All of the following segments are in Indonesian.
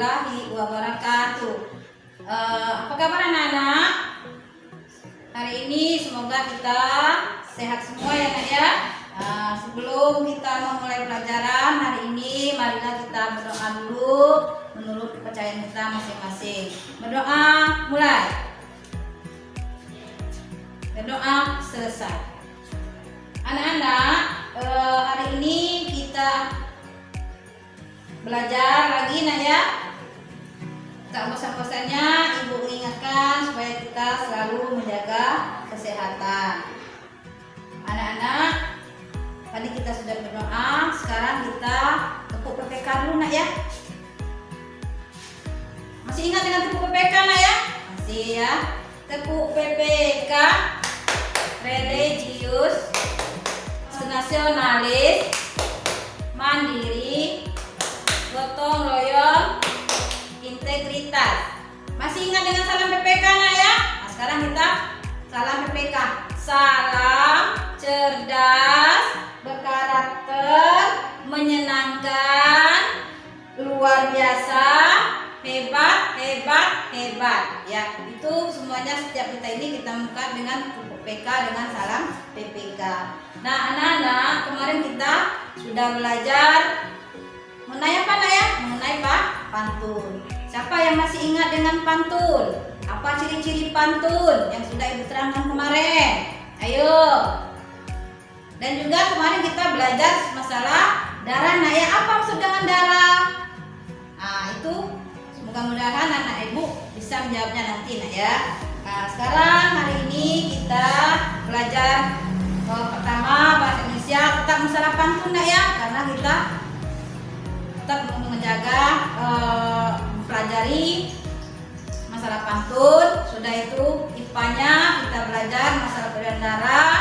warahmatullahi wabarakatuh. Apa kabar anak-anak? Hari ini semoga kita sehat semua ya nak ya. Sebelum kita memulai pelajaran hari ini, marilah kita berdoa dulu menurut kepercayaan kita masing-masing. Berdoa mulai. Berdoa selesai. Anak-anak, hari ini kita belajar lagi nak ya. Tak bosan-bosannya ibu ingatkan supaya kita selalu menjaga kesehatan. Anak-anak, tadi kita sudah berdoa, sekarang kita tepuk PPK dulu nak ya. Masih ingat dengan tepuk PPK nak ya? Masih ya. Tepuk PPK, religius, nasionalis, mandiri, gotong royong, integritas. Masih ingat dengan salam PPK nak ya? Nah, sekarang kita salam PPK. Salam cerdas, berkarakter, menyenangkan, luar biasa, hebat, hebat, hebat. Ya, itu semuanya setiap kita ini kita buka dengan PPK dengan salam PPK. Nah, anak-anak, kemarin kita sudah belajar mengenai apa nak ya? Mengenai pantun. Siapa yang masih ingat dengan pantun? Apa ciri-ciri pantun yang sudah ibu terangkan kemarin? Ayo. Dan juga kemarin kita belajar masalah darah nak ya. Apa maksud dengan darah? Nah, itu mudah-mudahan anak ibu bisa menjawabnya nanti nak ya. Nah, sekarang hari ini kita belajar pertama bahasa Indonesia tetap masalah pantun nak ya, karena kita tetap menjaga mempelajari masalah pantun. Sudah itu IPA-nya kita belajar masalah peredaran darah,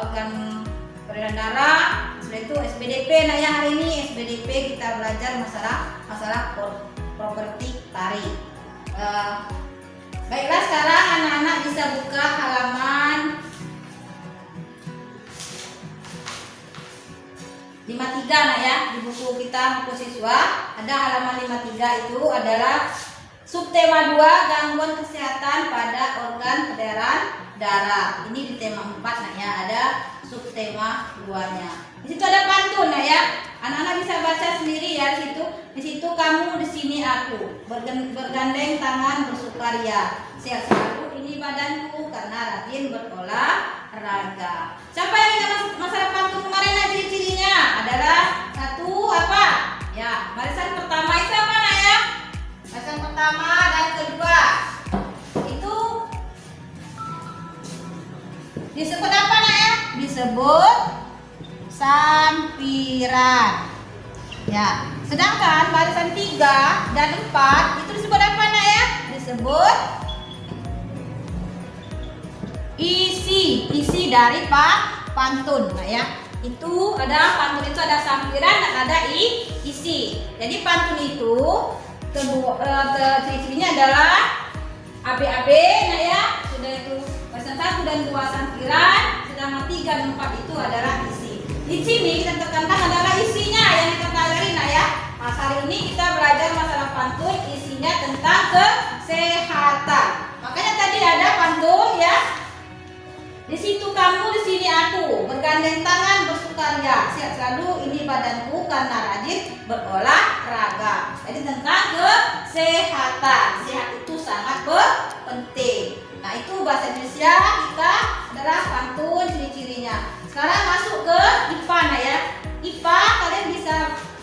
organ peredaran darah. Sudah itu SPDP nah ya, hari ini SPDP kita belajar masalah properti tari. Baiklah, sekarang anak-anak bisa buka halaman 53 nak ya. Di buku kita buku siswa ada halaman 53, itu adalah subtema 2 gangguan kesehatan pada organ peredaran darah. Ini di tema 4 nak ya, ada subtema 2-nya. Di situ ada pantun nak ya. Anak-anak bisa baca sendiri ya di situ. Di situ kamu, di sini aku, bergandeng tangan bersukaria. Sehat selalu ini badanku karena rajin berolahraga. Siapa yang ingat masalah pantun kemarin? Nah, ciri-cirinya adalah satu apa? Ya, barisan pertama itu apa nak ya? Barisan pertama dan kedua itu disebut apa nak ya? Disebut sampiran. Ya, sedangkan barisan 3 dan 4 itu disebut apa nak ya? Disebut isi dari pantun nah ya. Itu ada pantun, itu ada sampiran dan ada isi. Jadi pantun itu ciri-cirinya adalah ABAB nah ya. Sudah itu barisan 1 dan 2 sampiran, sedangkan 3 dan 4 itu adalah isi. Di sini kita tekankan adalah isinya yang kita pelajari nah ya. Pas hari ini kita belajar masalah pantun, isinya tentang kesehatan. Makanya tadi ada pantun ya. Di situ kamu, di sini aku, bergandeng tangan bersukaria. Sehat selalu ini badanku karena rajin berolahraga. Jadi tentang kesehatan. Sehat itu sangat penting. Nah, itu bahasa Indonesia kita adalah pantun ciri-cirinya. Sekarang masuk ke IPA nah ya. IPA kalian bisa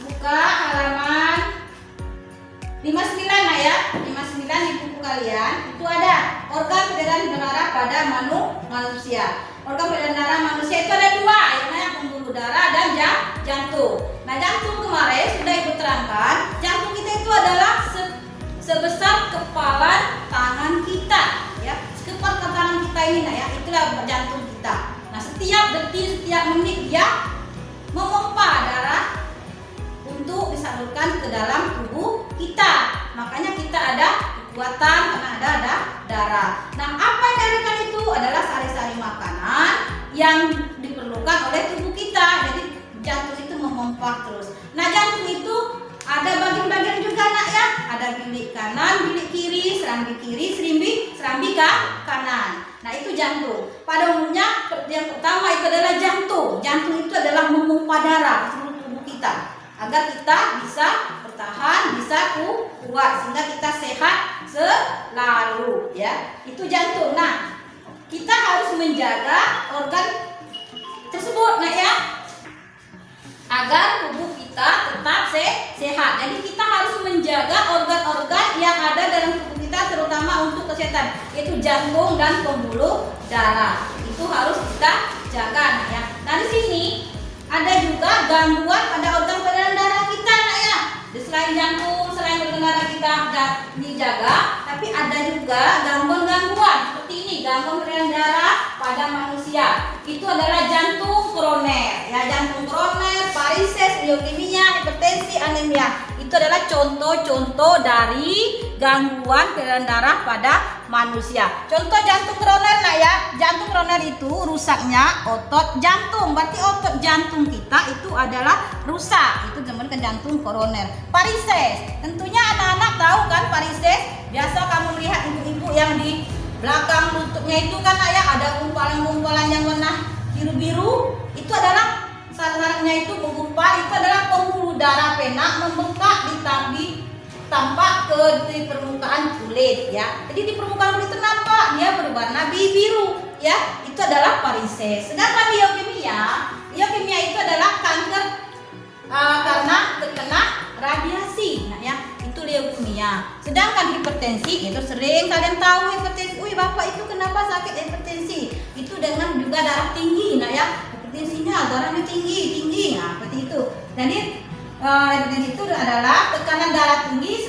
buka halaman 59 nah ya. 59 di buku kalian itu ada organ peredaran darah pada manusia. Organ peredaran darah manusia itu ada 2, yang namanya pembuluh darah dan jantung. Nah, jantung kemarin sudah ibu terangkan, jantung kita itu adalah sebesar kepalan tangan kita ya. Kepalan tangan kita ini nah ya, itulah jantung kita. Nah, setiap detik, setiap menit dia memompa darah untuk disalurkan ke dalam tubuh kita. Makanya kita ada kekuatan karena ada darah. Nah, apa yang dihasilkan itu adalah sari-sari makanan yang diperlukan oleh tubuh kita. Jadi jantung itu memompa terus. Nah, jantung itu ada bagian-bagian juga nak ya. Ada bilik kanan, bilik kiri, serambi kanan. Nah itu jantung. Pada umumnya yang pertama itu adalah jantung. Jantung itu adalah memompa darah ke seluruh tubuh kita agar kita bisa bertahan, bisa kuat sehingga kita sehat selalu ya. Itu jantung. Nah kita harus menjaga organ tersebut nak ya, agar tubuh kita tetap sehat. Jadi kita harus menjaga organ-organ yang ada dalam tubuh kita, terutama untuk kesehatan, yaitu jantung dan pembuluh darah. Itu harus kita jaga nak ya. Nah di sini ada juga gangguan pada organ peredaran darah kita nak ya. Selain jantung, selain organ darah kita dijaga, tapi ada juga gangguan-gangguan seperti ini, gangguan peredaran darah pada manusia. Itu adalah jantung koroner ya, jantung koroner, varises, leukemia, hipertensi, anemia. Itu adalah contoh-contoh dari gangguan peredaran darah pada manusia. Contoh jantung koroner nak ya. Jantung koroner itu rusaknya otot jantung. Berarti otot jantung kita itu adalah rusak. Itu dinamakan jantung koroner. Varises, tentunya anak-anak tahu kan varises. Biasa kamu melihat ibu-ibu yang di belakang lututnya itu kan ya, ada gumpalan-gumpalan yang warna biru-biru. Itu adalah sarangnya itu menggumpal, itu adalah pembuluh darah pena membengkak tampak di permukaan kulit ya. Jadi di permukaan kulit itu nampak dia berwarna biru ya. Itu adalah varises. Sedangkan leukemia itu adalah kanker karena terkena radiasi. Nah ya, itu leukemia. Sedangkan hipertensi itu sering kalian tahu hipertensi. Bapak itu kenapa sakit hipertensi? Itu dengan juga darah tinggi. Nah ya, hipertensinya darahnya tinggi. Nah, seperti itu. Jadi hipertensi itu adalah tekanan darah tinggi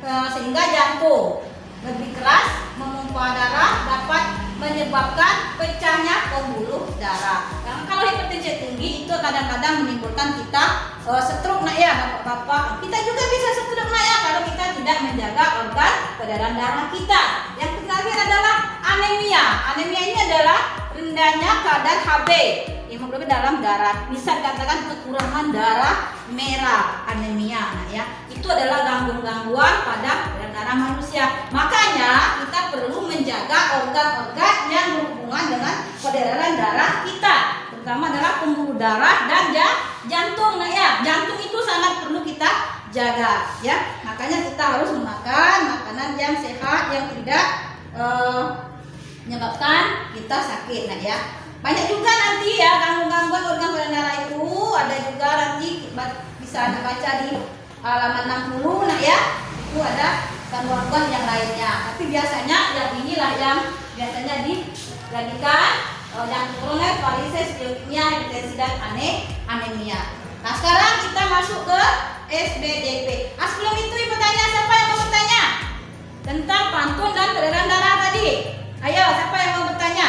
sehingga jantung lebih keras memompa darah, dapat menyebabkan pecahnya pembuluh darah. Karena kalau hipertensi tinggi itu kadang-kadang menimbulkan kita stroke nak ya bapak-bapak. Kita juga bisa stroke nak ya kalau kita tidak menjaga organ peredaran darah kita. Yang terakhir adalah anemia. Anemia ini adalah rendahnya kadar Hb, hemoglobin dalam darah. Bisa dikatakan kekurangan darah merah, anemia nah ya. Itu adalah gangguan-gangguan pada peredaran darah manusia. Makanya kita perlu menjaga organ-organ yang berhubungan dengan peredaran darah kita, terutama adalah pembuluh darah dan jantung nah ya. Jantung itu sangat perlu kita jaga ya. Makanya kita harus memakan makanan yang sehat, yang tidak menyebabkan kita sakit nah ya. Banyak juga nanti ya gangguan organ peredaran darah itu. Ada juga nanti bisa Anda baca di halaman 60 nah ya. Itu ada gangguan yang lainnya. Tapi biasanya yang inilah yang biasanya dijadikan jantung koroner, varises, leukemia, hipertensi dan anemia. Nah sekarang kita masuk ke SBDP. Sebelum itu ibu tanya, siapa yang mau bertanya tentang pantun dan peredaran darah tadi? Ayo, siapa yang mau bertanya?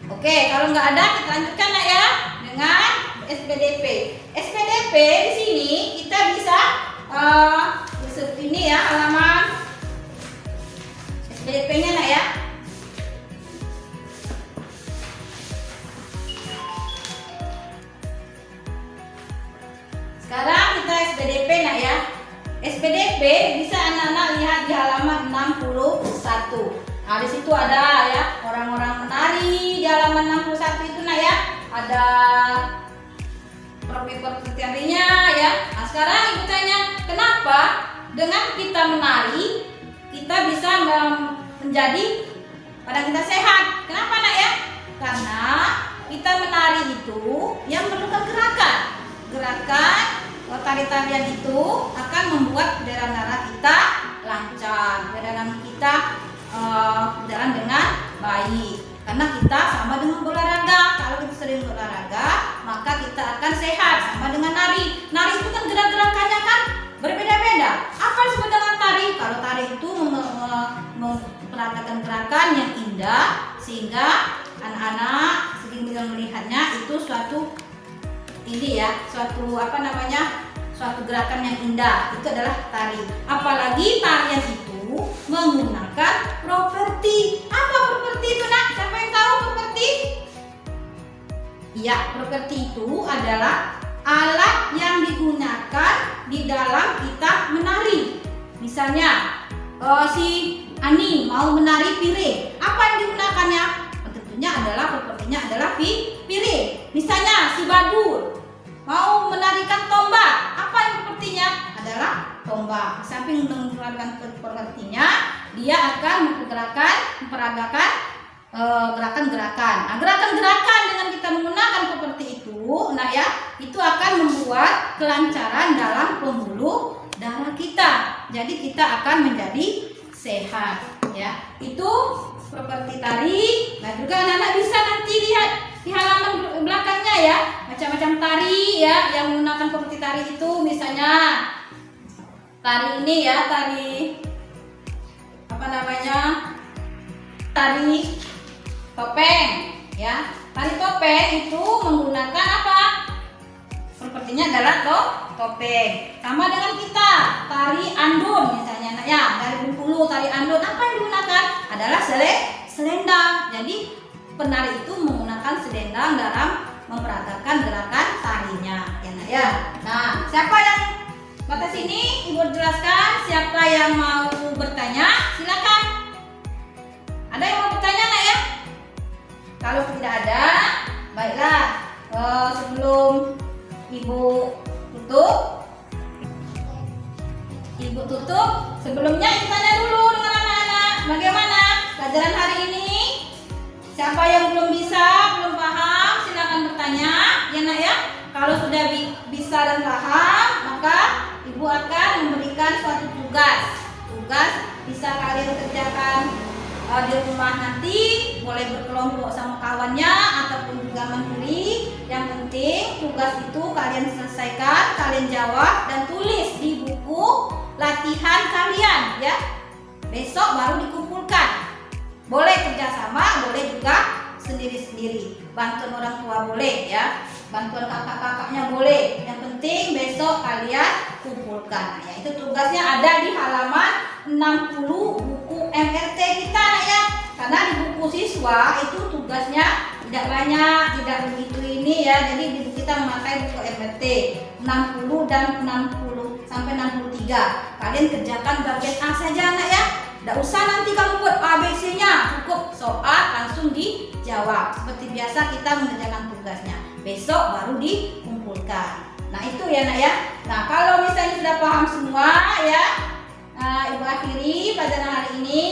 Oke, kalau nggak ada kita lanjutkan nak ya dengan SPDP. SPDP di sini kita bisa ini ya halaman SPDP-nya nak ya. Sekarang kita SPDP nak ya. SPDP bisa anak-anak lihat di halaman 61. Nah, di situ ada ya orang-orang menari di halaman 61 itu nak ya. Ada profil-profilnya ya. Nah, sekarang ibu tanya, kenapa dengan kita menari kita bisa menjadi badan kita sehat? Kenapa nak ya? Karena kita menari itu yang memerlukan gerakan tari-tarian itu akan membuat peredaran darah kita lancar, peredaran kita berjalan dengan baik. Karena kita sama dengan berolahraga. Kalau kita sering berolahraga, maka kita akan sehat. Sama dengan nari. Nari itu kan gerak-gerakannya kan berbeda-beda. Apa yang disebut dengan tari? Kalau tari itu memperagakan gerakan yang indah sehingga anak-anak sering melihatnya itu suatu suatu gerakan yang indah. Itu adalah tari. Apalagi tarian itu menggunakan properti. Apa properti itu nak? Siapa yang tahu properti? Iya, properti itu adalah alat yang digunakan di Misalnya si Ani mau menari piring, apa yang digunakannya? Tentunya adalah propertinya adalah piring. Misalnya si Badul mau menarikan tombak, apa yang propertinya? Adalah tombak. Di samping menarikan propertinya, dia akan memperagakan gerakan-gerakan. Nah, gerakan-gerakan dengan kita menggunakan properti itu, nah ya, itu akan membuat kelancaran dalam pembuluh darah kita. Jadi kita akan menjadi sehat, ya. Itu properti tari. Nah, juga anak-anak bisa nanti lihat di halaman belakangnya ya, macam-macam tari ya yang menggunakan properti tari itu. Misalnya tari ini ya, tari apa namanya? Tari topeng ya. Tari topeng itu menggunakan apa? Propertinya adalah topeng. Sama dengan kita tari andun misalnya, nah ya, dari Bengkulu tari andun, apa yang digunakan? Adalah selendang. Jadi penari itu menggunakan selendang dalam memperagakan gerakan tarinya ya nak ya. Nah, siapa yang batas ini Ibu jelaskan, siapa yang mau bertanya silakan. Ada yang mau bertanya nak ya? Kalau tidak ada, baiklah, sebelum Ibu tutup, sebelumnya kita tanya dulu dengan anak-anak, bagaimana pelajaran hari ini? Siapa yang belum paham, silakan bertanya ya nak ya. Kalau sudah bisa dan paham, maka Ibu akan memberikan suatu tugas bisa kalian kerjakan di rumah nanti, boleh berkelompok sama kawannya ataupun juga mandiri. Yang penting tugas itu kalian selesaikan, kalian jawab dan tulis di buku latihan kalian ya. Besok baru dikumpulkan. Boleh kerjasama, boleh juga sendiri-sendiri. Bantuan orang tua boleh ya, bantuan kakak-kakaknya boleh. Yang penting besok kalian kumpulkan. Nah, ya, itu tugasnya ada di halaman 60 buku MRT kita ya. Karena di buku siswa itu tugasnya tidak banyak, tidak begitu ini ya. Jadi di buku kita memakai buku MRT 60 dan 60 sampai 63. Kalian kerjakan bagian A saja anak ya. Tidak usah nanti kamu buat ABC-nya, cukup soal langsung dijawab. Seperti biasa kita mengerjakan tugasnya. Besok baru dikumpulkan. Nah itu ya nak ya. Nah kalau misalnya sudah paham semua ya, Ibu akhiri pelajaran hari ini.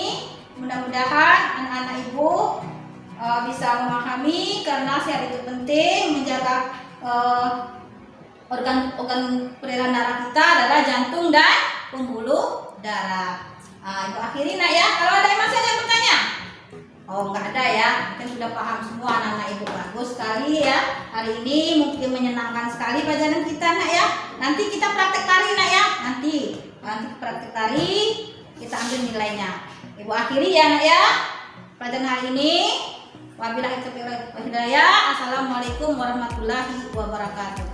Mudah-mudahan anak-anak Ibu bisa memahami, karena sehat itu penting. Menjaga organ peredaran darah kita adalah jantung dan pembuluh darah. Ibu akhiri nak ya. Kalau ada yang masih ada yang bertanya? Oh nggak ada ya, mungkin sudah paham semua anak-anak Ibu. Bagus sekali ya. Hari ini mungkin menyenangkan sekali pelajaran kita nak ya. Nanti kita praktek tari nak ya. Nanti praktek tari kita ambil nilainya. Ibu akhiri ya nak ya pelajaran hari ini. Wabillahi taufiq wal hidayah. Assalamualaikum warahmatullahi wabarakatuh.